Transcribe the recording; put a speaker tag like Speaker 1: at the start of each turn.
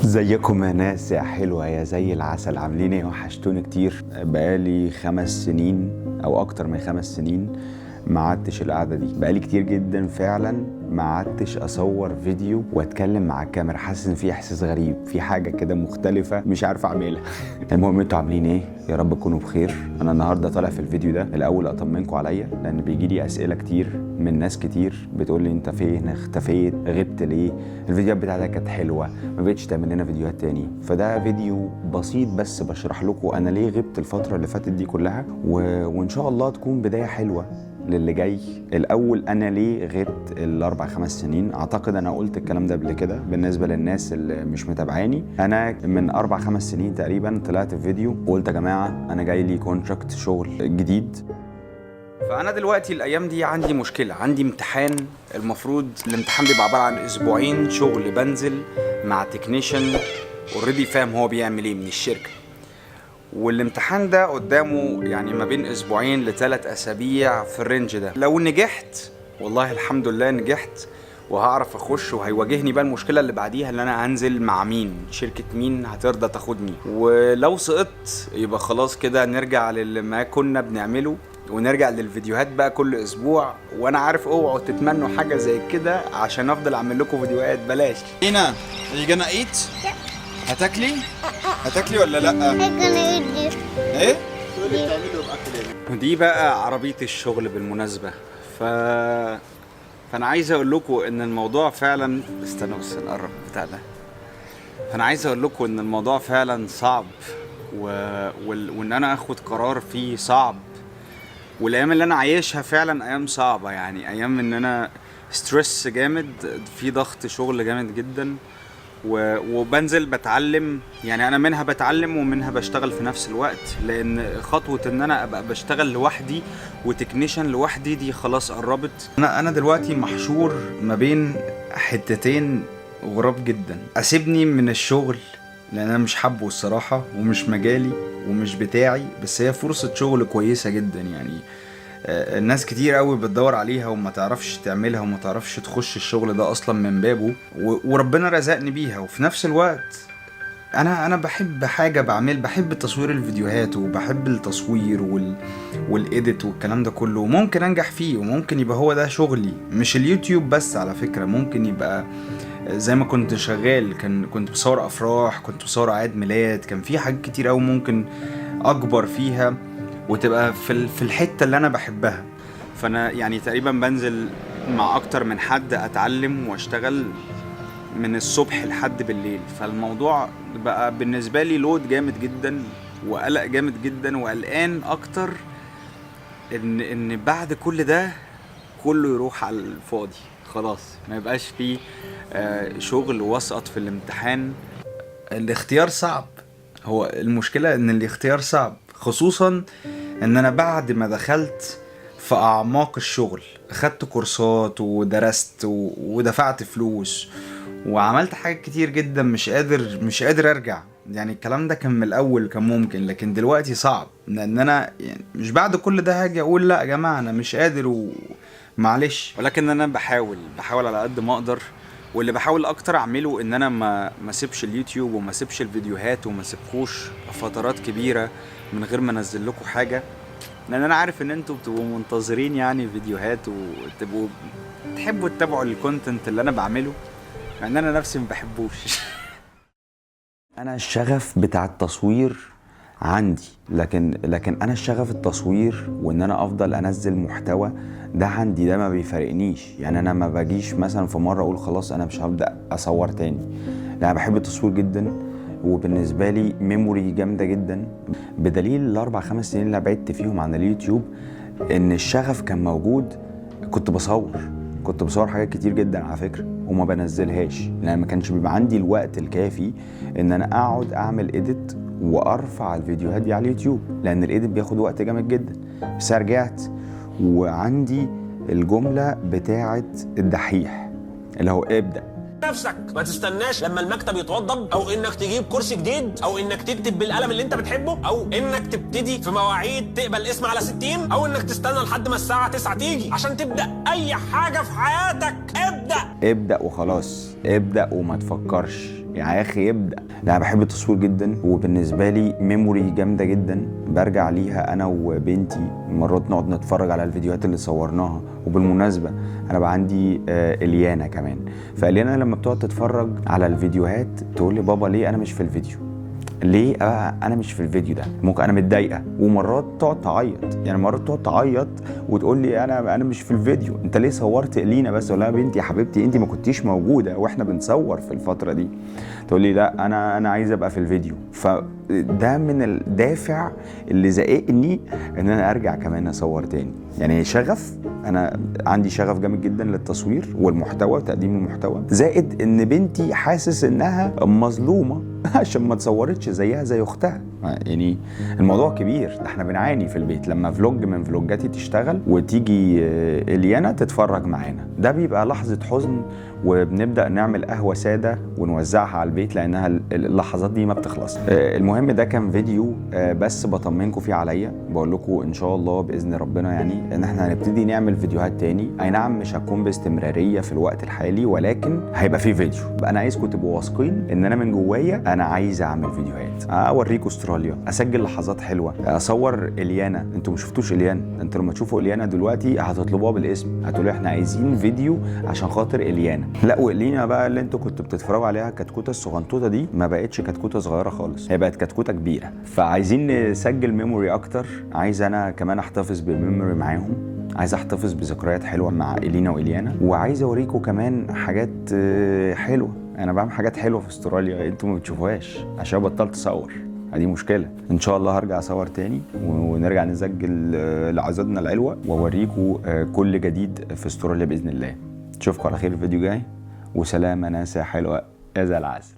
Speaker 1: ازيكم يا ناس يا حلوة يا زي العسل، عاملين ايه؟ وحشتوني كتير. بقالي 5 سنين او اكتر من 5 سنين ما عدتش القعدة دي، بقالي كتير جدا فعلا ما عدتش اصور فيديو واتكلم مع الكاميرا. حاسس ان في احساس غريب، في حاجة كده مختلفة مش عارف اعملها. المهم انتوا عاملين ايه؟ يا رب تكونوا بخير. انا النهارده طالع في الفيديو ده الاول اطمنكم عليا، لان بيجي لي اسئله كتير من ناس كتير بتقول لي انت فين؟ اختفيت؟ غبت ليه؟ الفيديوهات بتاعتك كانت حلوه، ما بقتش تعمل لنا فيديوهات تاني. فده فيديو بسيط بس بشرح لكم انا ليه غبت الفتره اللي فاتت دي كلها، وان شاء الله تكون بدايه حلوه للي جاي. الاول انا ليه غبت الاربع 5 سنين؟ اعتقد انا قلت الكلام ده قبل كده. بالنسبه للناس اللي مش متابعاني، انا من 4-5 سنين تقريبا طلعت في فيديو وقلت يا جماعه انا جاي لي كونتراكت شغل جديد. فانا دلوقتي الايام دي عندي مشكله، عندي امتحان. المفروض الامتحان بيبقى عباره عن اسبوعين شغل، بنزل مع تكنيشن اوريدي فاهم هو بيعمل ايه من الشركه، والامتحان ده قدامه يعني ما بين اسبوعين ل3 اسابيع في الرينج ده. لو نجحت والله الحمد لله نجحت وهعرف اخش، وهيواجهني بقى المشكله اللي بعديها اللي انا هنزل مع مين، شركه مين هترضى تاخدني. ولو سقطت يبقى خلاص كده نرجع لما كنا بنعمله ونرجع للفيديوهات بقى كل اسبوع. وانا عارف اوعوا تتمنوا حاجه زي كده عشان افضل اعمل لكم فيديوهات بلاش. هنا you gonna eat؟ هتاكلي؟ هتاكلي ولا لا؟ ايه؟ ودي بقى عربية الشغل بالمناسبة. فانا عايز اقول لكم ان الموضوع فعلا، استنوا بس نقرب بتاع ده. فانا عايز اقول لكم ان الموضوع فعلا صعب وان انا اخد قرار فيه صعب، والايام اللي انا عايشها فعلا ايام صعبة، يعني ايام ان انا ستريس جامد، في ضغط شغل جامد جدا، وبنزل بتعلم. يعني انا منها بتعلم ومنها بشتغل في نفس الوقت، لان خطوة ان انا ابقى بشتغل لوحدي وتكنيشن لوحدي دي خلاص قربت. انا دلوقتي محشور ما بين حتتين غراب جدا. اسيبني من الشغل لان انا مش حابه الصراحة، ومش مجالي ومش بتاعي، بس هي فرصة شغل كويسة جدا. يعني الناس كتير قوي بتدور عليها وما تعرفش تعملها وما تعرفش تخش الشغل ده اصلا من بابه، وربنا رزقني بيها. وفي نفس الوقت انا بحب حاجه بحب تصوير الفيديوهات، وبحب التصوير والايديت والكلام ده كله، وممكن انجح فيه وممكن يبقى هو ده شغلي. مش اليوتيوب بس على فكره، ممكن يبقى زي ما كنت شغال، كنت بصور افراح، كنت بصور اعياد ميلاد، كان في حاجات كتير قوي ممكن اكبر فيها وتبقى في الحته اللي انا بحبها. فانا يعني تقريبا بنزل مع اكتر من حد اتعلم واشتغل من الصبح لحد بالليل. فالموضوع بقى بالنسبه لي لود جامد جدا وقلق جامد جدا، وقلقان اكتر ان بعد كل ده كله يروح على الفاضي خلاص، ما يبقاش فيه شغل واسقط في الامتحان. الاختيار صعب، هو المشكله ان الاختيار صعب، خصوصا ان انا بعد ما دخلت في اعماق الشغل اخدت كورسات ودرست ودفعت فلوس وعملت حاجات كتير جدا، مش قادر ارجع. يعني الكلام ده كان من الاول كان ممكن، لكن دلوقتي صعب، لان انا يعني مش بعد كل ده هاجي اقول لا يا جماعه انا مش قادر ومعلش. ولكن انا بحاول على قد ما اقدر، واللي بحاول اكتر اعمله ان انا ما سيبش اليوتيوب وما سيبش الفيديوهات وما سيبكوش فترات كبيره من غير ما انزل لكم حاجه، لان انا عارف ان انتوا بتبقوا منتظرين يعني فيديوهات وتبقوا تحبوا تتابعوا الكونتنت اللي انا بعمله، مع ان انا نفسي ما بحبوش. انا الشغف بتاع التصوير عندي، لكن انا الشغف التصوير وان انا افضل انزل محتوى ده عندي، ده ما بيفرقنيش. يعني انا ما باجيش مثلا في مره اقول خلاص انا مش هبدا اصور تاني، لا انا بحب التصوير جدا، وبالنسبه لي ميموري جامده جدا. بدليل ال4-5 سنين اللي بعدت فيهم عن اليوتيوب ان الشغف كان موجود. كنت بصور حاجات كتير جدا على فكره وما بنزلهاش، لان ما كانش بيبقى عندي الوقت الكافي ان انا اقعد اعمل اديت وارفع الفيديوهات دي على اليوتيوب، لان الايديت بياخد وقت جامد جدا. بس رجعت وعندي الجمله بتاعه الدحيح اللي هو ابدا
Speaker 2: نفسك، ما تستناش لما المكتب يتوضب، او انك تجيب كرسي جديد، او انك تكتب بالقلم اللي انت بتحبه، او انك تبتدي في مواعيد تقبل اسم على 60، او انك تستنى لحد ما الساعه 9 تيجي عشان تبدا اي حاجه في حياتك. ابدا.
Speaker 1: ابدأ وخلاص، ابدأ وما تفكرش يا اخي، ابدأ. لا انا بحب التصوير جدا، وبالنسبة لي ميموري جامدة جدا برجع ليها انا وبنتي، مرات نقعد نتفرج على الفيديوهات اللي صورناها. وبالمناسبة انا بقى عندي اليانا كمان، فاليانا لما بتقعد تتفرج على الفيديوهات تقول لي بابا ليه انا مش في الفيديو، ليه انا مش في الفيديو ده، ممكن انا متضايقه. ومرات تقعد تعيط، يعني مرات تقعد تعيط وتقول لي انا مش في الفيديو، انت ليه صورت الينا بس؟ ولا يا بنتي يا حبيبتي انت ما كنتيش موجوده واحنا بنصور في الفتره دي. تقول لي لا انا عايزه ابقى في الفيديو. فده من الدافع اللي زقني ان انا ارجع كمان اصور تاني. يعني شغف، انا عندي شغف جامد جدا للتصوير والمحتوى وتقديم المحتوى، زائد ان بنتي حاسس انها مظلومه عشان ما تصورتش زيها زي اختها. يعني الموضوع كبير، ده احنا بنعاني في البيت لما فلوج من فلوجاتي تشتغل وتيجي اليانا تتفرج معانا، ده بيبقى لحظة حزن، وبنبدأ نعمل قهوة سادة ونوزعها على البيت لأنها اللحظات دي ما بتخلص. المهم ده كان فيديو بس بطمنكم فيه عليا، بقول لكم إن شاء الله بإذن ربنا يعني إن احنا هنبتدي نعمل فيديوهات تاني. أي نعم مش هتكون باستمرارية في الوقت الحالي، ولكن هيبقى فيه فيديو. أنا عايزكم تبقوا واثقين إن أنا من جوايا أنا عايز أعمل فيديوهات، أوريكم استراليا، أسجل لحظات حلوة، أصور إليانا. أنتوا ما شفتوش إليانا، أنتوا لما تشوفوا إليانا دلوقتي هتطلبوها بالاسم، هتقولوا إحنا عايزين فيديو عشان خاطر إليانا. لا وإلينا بقى اللي أنتوا كنتوا بتتفرجوا عليها كتكوتة الصغنطوطة دي ما بقتش كتكوتة صغيرة خالص، هي بقت كتكوتة كبيرة. فعايزين نسجل ميموري أكتر، عايز أنا كمان أحتفظ بالميموري معاهم، عايز احتفظ بذكريات حلوه مع إلينا وإليانا، وعايز اوريكم كمان حاجات حلوه. انا بعمل حاجات حلوه في استراليا انتوا ما بتشوفوهاش عشان بطلت اصور، دي مشكله. ان شاء الله هرجع اصور تاني ونرجع نسجل لحظاتنا الحلوه واوريكم كل جديد في استراليا باذن الله. اشوفكم على خير الفيديو جاي، وسلامه ناس حلوه يا زي العسل.